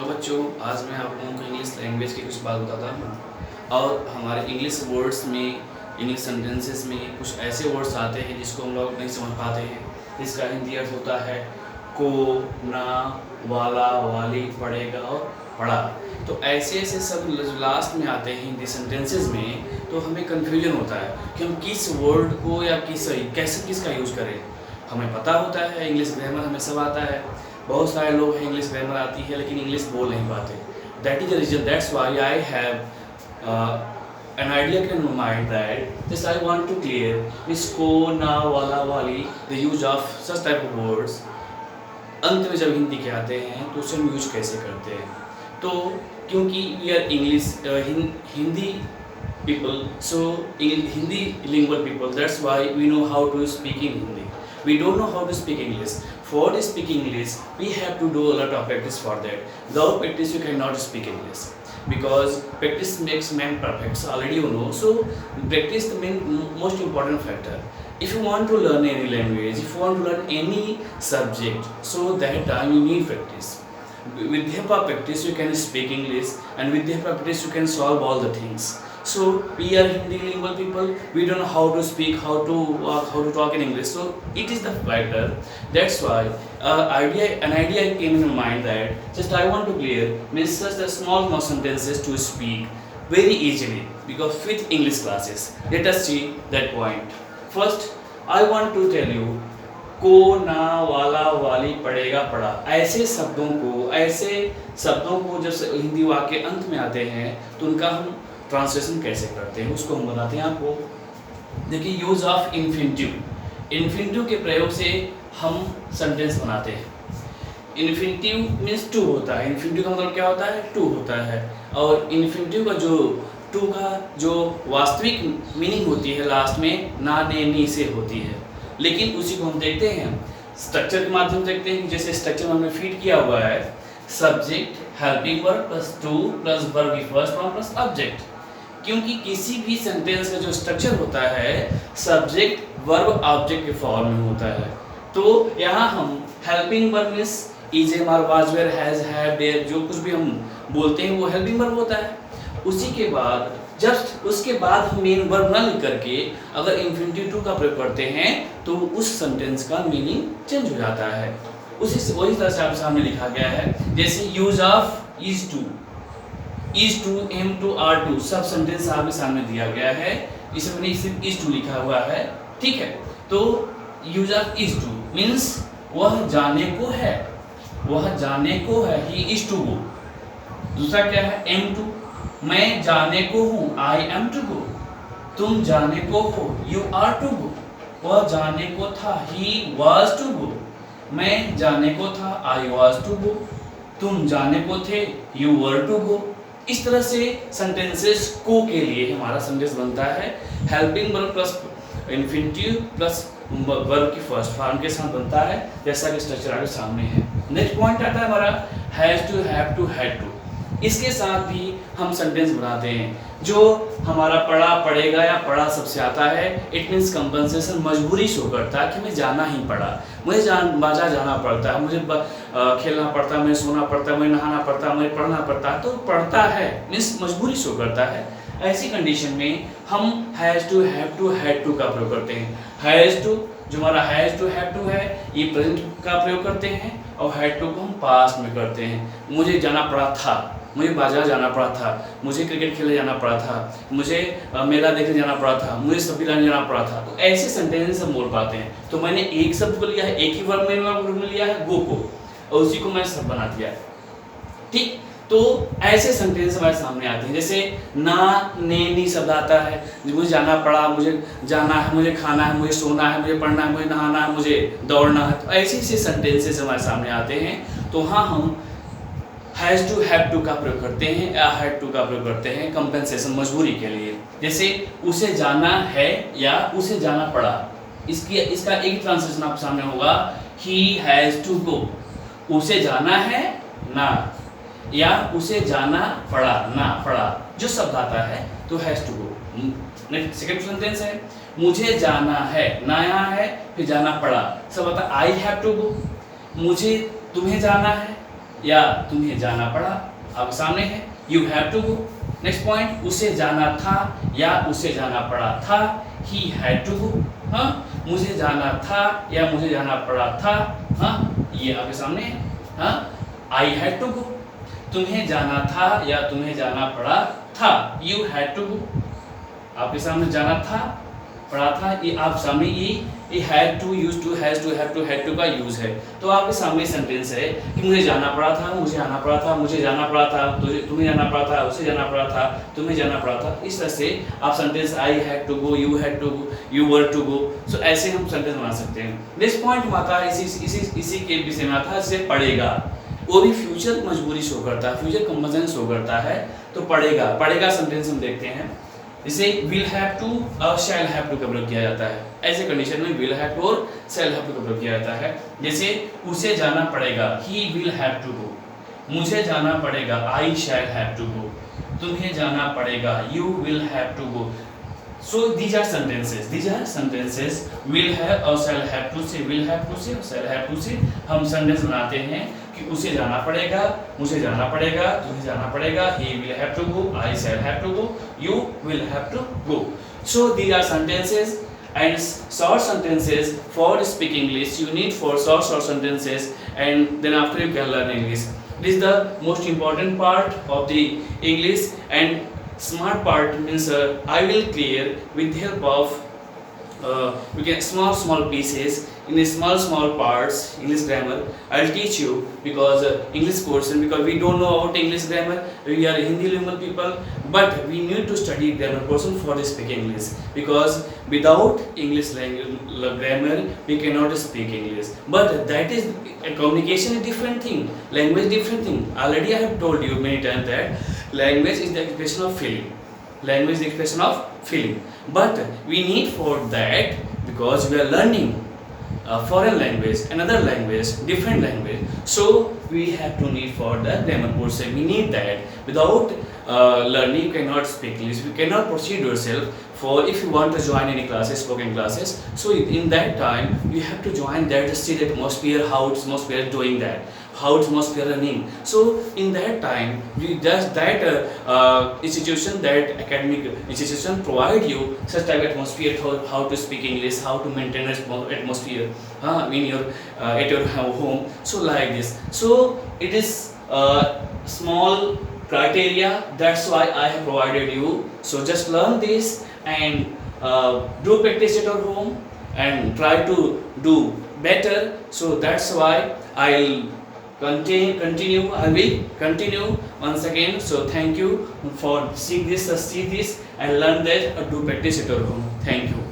Hello बच्चों, आज मैं आप लोगों को इंग्लिश लैंग्वेज की कुछ बात बताता हूँ। और हमारे इंग्लिश वर्ड्स में, इंग्लिश सेंटेंसेस में कुछ ऐसे वर्ड्स आते हैं जिसको हम लोग नहीं समझ पाते हैं। इसका हिंदी अर्थ होता है को, ना, वाला, वाली, पढ़ेगा और पढ़ा। तो ऐसे ऐसे सब लास्ट में आते हैं हिंदी सेंटेंसेस में, तो हमें कन्फ्यूजन होता है कि हम किस वर्ड को या किसका यूज़ करें। हमें पता होता है इंग्लिश ग्रामर हमें सब आता है, बहुत सारे लोग हैं इंग्लिश ग्रामर आती है लेकिन इंग्लिश बोल नहीं पाते। That is the reason, that's why I have an idea in my mind that just I want to clear this ko, na, wala, wali, the use of such type of words अंत में जब हिंदी के आते हैं तो उसे हम use कैसे करते हैं। तो क्योंकि we are English Hindi people, so in Hindi lingual people, that's why we know how to speak in Hindi. We don't know how to speak English. For to speak English, we have to do a lot of practice for that. Without practice, you cannot speak English. Because practice makes man perfect. So already you know. So practice is the most important factor. If you want to learn any language, if you want to learn any subject, so that time you need practice. With the help of practice, you can speak English, and with the help of practice, you can solve all the things. So we are Hindi lingual people. We don't know how to speak, how to walk, how to talk in English. So it is the factor. That's why an idea came in my mind that just I want to clear means such the small sentences to speak very easily because with English classes. Let us see that point. First, I want to tell you को, ना, वाला, वाली, पढ़ेगा, पढ़ा, ऐसे शब्दों को जब हिंदी वाक्य अंत में आते हैं तो उनका हम ट्रांसलेशन कैसे करते हैं उसको हम बताते हैं आपको। देखिए, यूज ऑफ इन्फिनिटिव के प्रयोग से हम सेंटेंस बनाते हैं। इन्फिनिटिव मीन्स टू होता है। इन्फिनिटिव का मतलब क्या होता है? टू होता है। और इन्फिनिटिव का जो वास्तविक मीनिंग होती है लास्ट में ना, ने, नी से होती है। लेकिन उसी को हम देखते हैं स्ट्रक्चर के माध्यम से देखते हैं। जैसे स्ट्रक्चर में हमने फीड किया हुआ है subject, helping verb plus to plus verb की फर्स्ट फॉर्म प्लस ऑब्जेक्ट। क्योंकि किसी भी सेंटेंस का जो स्ट्रक्चर होता है सब्जेक्ट वर्ब ऑब्जेक्ट के फॉर्म में होता है। तो यहाँ हम helping verb means is, am, are, was, were, has, have, dare, जो कुछ भी हम बोलते हैं वो हेल्पिंग वर्ब होता है। उसी के बाद जस्ट उसके बाद हम मेन वर्ब ना लिख करके अगर इन्फिनिटिव टू का प्रयोग करते हैं तो उस सेंटेंस का मीनिंग चेंज हो जाता है। वही तरह से आपके सामने लिखा गया है। जैसे use of is to, am to, are to, सब सेंटेंस आपके सामने दिया गया है। इसमें मैंने सिर्फ इज टू लिखा हुआ है, ठीक है। तो use of is two means वह जाने को है, ही इज टू गो। दूसरा क्या है? एम टू, मैं जाने को हूँ, आई एम टू गो। तुम जाने को हो, यू आर टू गो। वह जाने को था, ही वॉज टू गो। मैं जाने को था, आई वॉज टू गो। तुम जाने को थे, यू वर टू गो। इस तरह से सेंटेंसेस को के लिए हमारा सेंटेंस बनता है helping verb plus infinitive plus verb की फर्स्ट फॉर्म के साथ बनता है, जैसा कि स्ट्रक्चर आपके सामने है। नेक्स्ट पॉइंट आता है हमारा has to, have to, had to. इसके साथ भी हम सेंटेंस बनाते हैं। जो हमारा पढ़ा, पढ़ेगा या पढ़ा सबसे आता है, इट मीन्स कंपनसेशन, मजबूरी शो करता है कि मैं जाना ही पड़ा, मुझे बाजार जाना पड़ता है, मुझे खेलना पड़ता है, मुझे सोना पड़ता है, मुझे नहाना पड़ता है, मुझे पढ़ना पड़ता है। तो पढ़ता है मीन्स मजबूरी शो करता है। ऐसी कंडीशन में हम has to, have to, had to का प्रयोग करते हैं। हैज़ टू, जो हमारा हैज़ टू, हैव टू है, ये प्रेजेंट का प्रयोग करते हैं, और हैड टू को हम पास्ट में करते हैं। मुझे जाना पड़ा था, मुझे बाजार जाना पड़ा था, मुझे क्रिकेट खेलने जाना पड़ा था, मुझे मेला देखने जाना पड़ा था, मुझे सब्जी लाने जाना पड़ा था। तो ऐसे सेंटेंस हम बोल पाते हैं। तो मैंने एक शब्द को लिया है, एक ही वर्ब में लिया है गो को, और उसी को मैं सब बना दिया, ठीक। तो ऐसे सेंटेंस हमारे सामने आते हैं। जैसे ना, ने, नी शब्द आता है, मुझे जाना पड़ा, मुझे जाना है, मुझे खाना है, मुझे सोना है, मुझे पढ़ना है, मुझे नहाना है, मुझे दौड़ना है। तो ऐसे ऐसे सेंटेंसेस हमारे सामने आते हैं। तो हाँ, हम हैज़ टू, हैव टू का प्रयोग करते हैं या हैड टू का प्रयोग करते हैं कंपेंसेशन, मजबूरी के लिए। जैसे उसे जाना है या उसे जाना पड़ा, इसका एक ट्रांसलेशन आपके सामने होगा, ही हैज़ टू गो। उसे जाना है ना, या उसे जाना पड़ा ना, पड़ा जो शब्द आता है तो has to go. Next second sentence है मुझे जाना है, ना यहाँ है, फिर जाना पड़ा, सब आता आई हैव टू गो। मुझे तुम्हें जाना है, या तुम्हें जाना पड़ा, आपके सामने है you have to go. Next point, उसे जाना था या उसे जाना पड़ा था, ही हैड टू गो। हाँ, मुझे जाना था या मुझे जाना पड़ा था, हाँ ये आपके सामने है। हाँ, आई हैड टू गो। तुम्हें जाना था या तुम्हें जाना पड़ा था, यू हैड टू गो। आपके सामने जाना था, पड़ा था, ये आप सामने ये had to, use to, has to, have to, had to का यूज है। तो आपके सामने सेंटेंस है कि मुझे जाना पड़ा था, मुझे आना पड़ा था, मुझे जाना पड़ा था, तुम्हें जाना पड़ा था, उसे जाना पड़ा था, तुम्हें जाना पड़ा था। इस तरह से आप sentence I had to go, you had to go, you were to go, so ऐसे हम सेंटेंस बना सकते हैं। नेक्स्ट पॉइंट में आता है इसी के विषय में आता है, जैसे पढ़ेगा, वो भी फ्यूचर मजबूरी शो करता है, फ्यूचर कंपल्सन शो करता है। तो पढ़ेगा, पढ़ेगा सेंटेंस हम देखते हैं, जिसे विल हैव टू और शैल हैव टू का प्रयोग किया जाता है। ऐसे कंडीशन में विल हैव टू और शैल हैव टू का प्रयोग किया जाता है। जैसे उसे जाना पड़ेगा, he will have to go, मुझे जाना पड़ेगा, आई शैल हैव टू गो, तुम्हें जाना पड़ेगा, you will have to go. So these are sentences will have और shall have to से, will have to से, shall have to से हम सेंटेंस बनाते हैं कि उसे जाना पड़ेगा, मुझे जाना पड़ेगा, तुम्हें जाना पड़ेगा, he will have to go, I shall have to go, you will have to go. So these are sentences and short sentences. For speak English you need for short sentences, and then after you can learn English. This is the most important part of the English, and smart part means I will clear with help of we can small pieces in small parts English grammar. I'll teach you because English portion, because we don't know about English grammar, we are Hindi lingual people, but we need to study grammar portion for to speak English, because without English language grammar we cannot speak English. But that is communication is different thing, language different thing. Already I have told you many times that language is the expression of feeling, language is the expression of feeling, but we need for that, because we are learning a foreign language, another language, different language, so we have to need for the grammar portion. We need that. Without learning you cannot speak English, you cannot proceed yourself. For if you want to join any classes, spoken classes, so in that time you have to join that, see the atmosphere, how atmosphere doing that, how atmosphere running. So in that time you just that institution, that academic institution provide you such type of atmosphere, how to speak English, how to maintain atmosphere in your at your home. So like this, so it is small criteria, that's why I have provided you. So just learn this and do practice at your home and try to do better. So that's why I'll continue. I will continue once again. So thank you for seeing this, see this and learn that, do practice at your home. Thank you.